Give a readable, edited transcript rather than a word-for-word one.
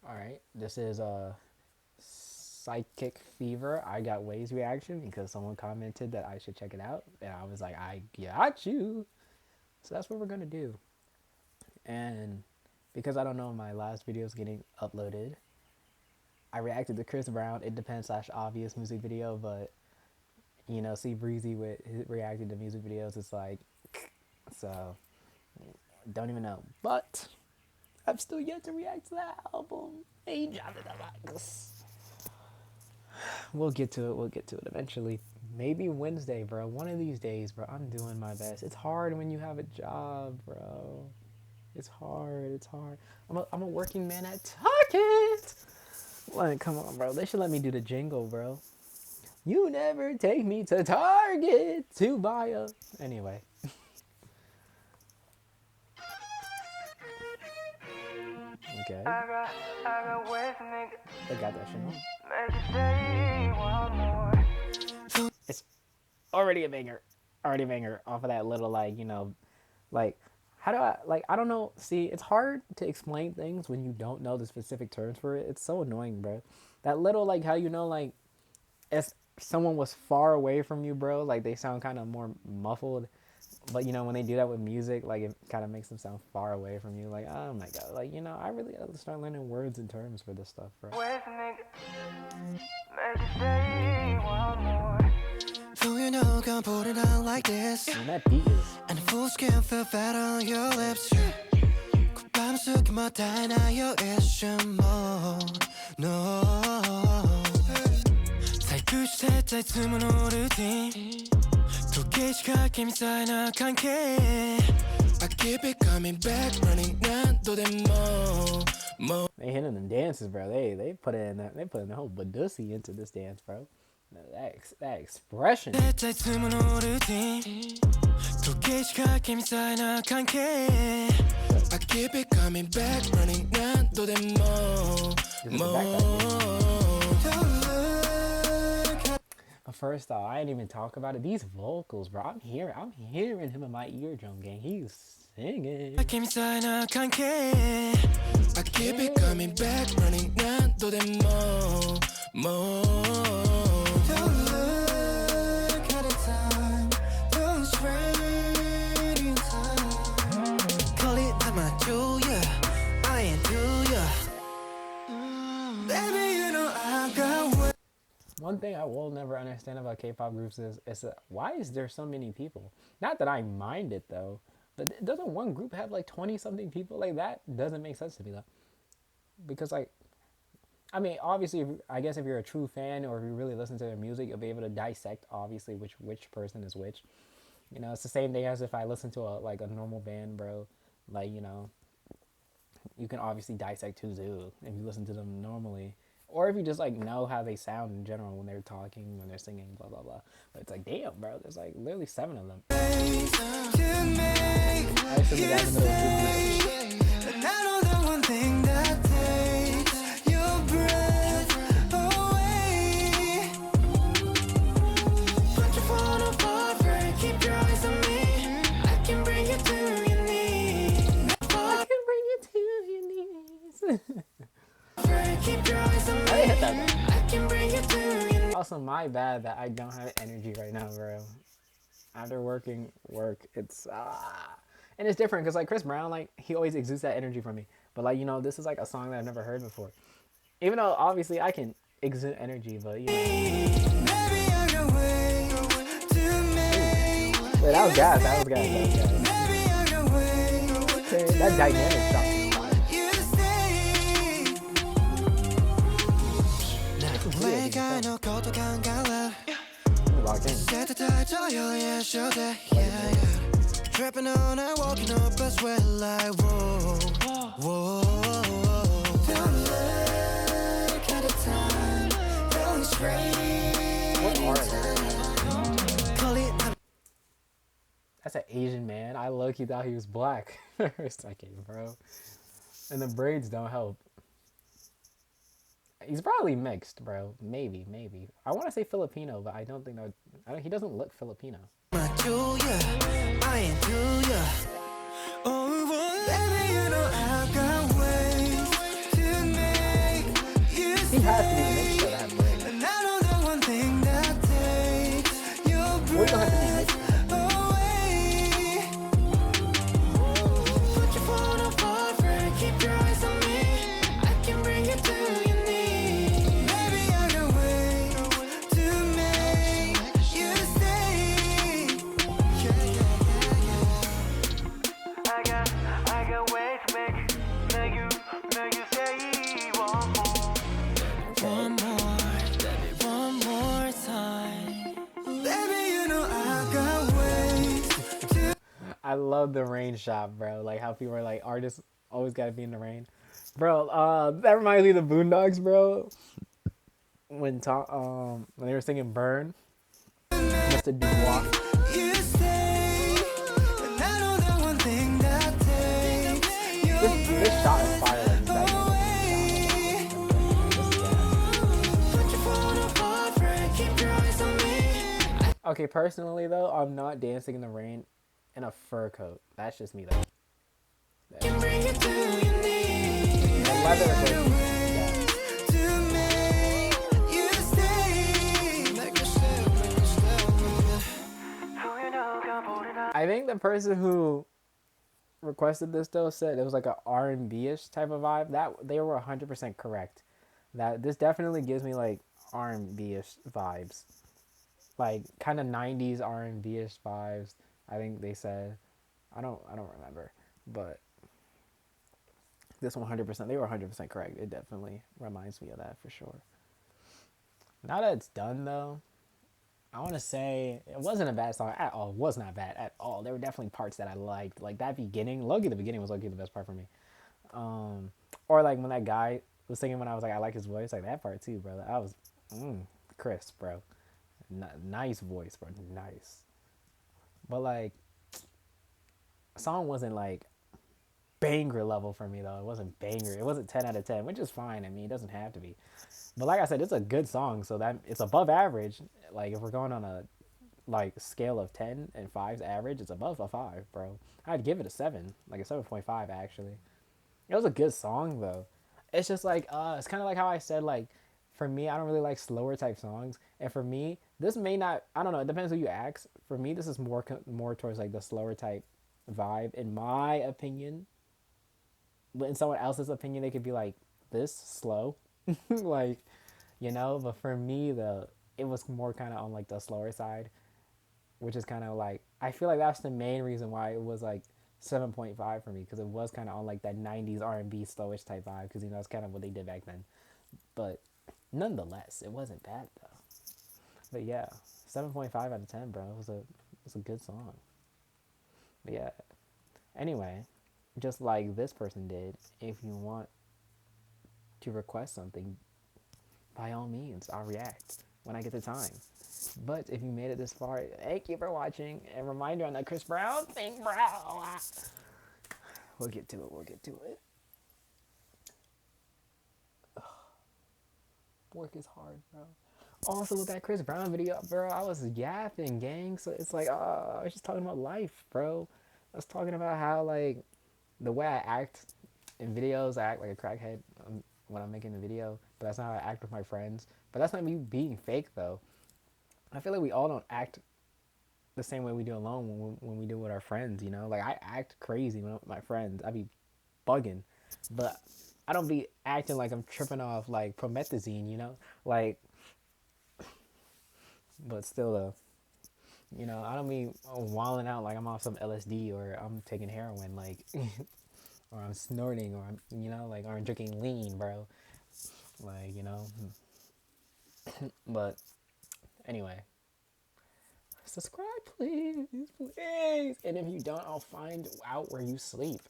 All right, this is a Psychic Fever. I got Waves reaction because someone commented that I should check it out, and I was like, I got you. So that's what we're gonna do. And because I don't know my last video is getting uploaded, I reacted to Chris Brown It Depends slash Obvious music video, but you know, see Breezy with his reacting to music videos, it's like, so don't even know. But I'm still yet to react to that album. Angel in the Box. We'll get to it. We'll get to it eventually. Maybe Wednesday, bro. One of these days, bro. I'm doing my best. It's hard when you have a job, bro. It's hard. It's hard. I'm a working man at Target. Like, come on, bro. They should let me do the jingle, bro. You never take me to Target to buy a... Anyway. Okay. I got that shit on. It's already a banger. Already a banger off of that little, like, you know, like, how do I, like, I don't know. See, it's hard to explain things when you don't know the specific terms for it. It's so annoying, bro. That little, like, how you know, like, if someone was far away from you, bro, like, they sound kind of more muffled. But, you know, when they do that with music, like, it kind of makes them sound far away from you. Like, oh, my God. Like, you know, I really got to start learning words and terms for this stuff, bro. Like this. And that beat is... And full skin feel fat on your lips. No. I keep it coming back, running down to the mo. They hitting them dances, bro. They put in that. They put in the whole badussy into this dance, bro. That expression. I keep it coming back, running down to the But first off, I didn't even talk about it. These vocals, bro. I'm hearing him in my eardrum, gang. He's singing. I keep it coming back, running down to the mo. Don't look at the time, don't strain in time. Call it Amateur, I ain't do ya. Baby, you know I got what. One thing I will never understand about K-pop groups is why is there so many people? Not that I mind it though, but doesn't one group have like 20-something people? Like, that doesn't make sense to me though. Because, like, I mean, obviously, I guess if you're a true fan or if you really listen to their music, you'll be able to dissect obviously which person is which. You know, it's the same thing as if I listen to a normal band, bro. Like, you know, you can obviously dissect who's who if you listen to them normally. Or if you just, like, know how they sound in general when they're talking, when they're singing, blah, blah, blah. But it's like, damn, bro, there's, like, literally 7 of them. I assume the guys in the middle Also, my bad that I don't have energy right now, bro. After work, it's and it's different because, like, Chris Brown, like, he always exudes that energy from me. But, like, you know, this is like a song that I've never heard before. Even though obviously I can exude energy, but you know. Wait, that was gas. Okay, that dynamic shot. Trapping on and walking up as well like whoa. Don't look at the time, don't strain. That's an Asian man. I low-key thought he was black for a second, bro. And the braids don't help. He's probably mixed, bro. Maybe. I want to say Filipino, but I don't think that. He doesn't look Filipino. has to be mixed though to have rain. And I know the one thing that takes your Well, you don't have to be breath mixed to have rain. away. Put your phone on vibrate, keep your eyes on me. I can bring you to your knees. Maybe I can wait to make you stay. I got ways to make you stay. Okay. One more, baby, one more time. Baby, you know I got ways to. I love the rain shot, bro. Like how people are like artists always gotta be in the rain. Bro, that reminds me of the Boondocks, bro. When they were singing Burn, Mr. Dubois. You stay, and I know the one thing that takes your This shot is breath fire, like exactly away. this Put your phone on vibrate, keep your eyes on me. Okay, personally though, I'm not dancing in the rain in a fur coat. That's just me though. Can bring you to your knees. The leather is like, yeah. To make you stay. Make you stay, make you stay. Who you know got holding up. I think the person who requested this though said it was like a R&B-ish type of vibe. That they were 100% correct. That this definitely gives me like R&B-ish vibes. Like kind of 90s R&B-ish vibes. I think they said. I don't remember, but this 100% they were 100% correct. It definitely reminds me of that for sure. Now that it's done though, I want to say it wasn't a bad song at all. It was not bad at all. There were definitely parts that I liked. Like that beginning, Loki, the beginning was Loki the best part for me. Um, or like when that guy was singing when I was like, I like his voice, like that part too, bro. I was crisp, bro. Nice voice, bro. Nice. But like, song wasn't like banger level for me though. It wasn't banger. It wasn't 10 out of 10, which is fine. I mean, it doesn't have to be. But like I said, it's a good song, so that it's above average. Like if we're going on a like scale of 10 and 5's average, it's above a 5, bro. I'd give it a 7, like a 7.5 actually. It was a good song though. It's just like it's kind of like how I said like for me, I don't really like slower type songs, and for me, this may not. I don't know. It depends who you ask. For me, this is more towards like the slower type vibe, in my opinion. But in someone else's opinion, they could be like this slow, like But for me, it was more kind of on like the slower side, which is kind of like I feel like that's the main reason why it was like 7.5 for me, because it was kind of on like that 90s R&B slowish type vibe, because that's kind of what they did back then. But nonetheless, it wasn't bad though. But yeah, 7.5 out of 10, bro. It was a good song. But yeah. Anyway, just like this person did, if you want to request something, by all means, I'll react when I get the time. But if you made it this far, thank you for watching. And reminder on that Chris Brown thing, bro. We'll get to it. We'll get to it. Work is hard, bro. Also, with that Chris Brown video, bro, I was yapping, gang. So it's like, I was just talking about life, bro. I was talking about how, like, the way I act in videos, I act like a crackhead when I'm making a video. But that's not how I act with my friends. But that's not me being fake, though. I feel like we all don't act the same way we do alone when we do with our friends, Like, I act crazy when I'm with my friends. I be bugging. But I don't be acting like I'm tripping off, like, promethazine, Like, but still, though. I don't be wilding out like I'm off some LSD or I'm taking heroin, like, or I'm snorting, or like, or I'm drinking lean, bro. Like, But anyway, subscribe, please, please. And if you don't, I'll find out where you sleep.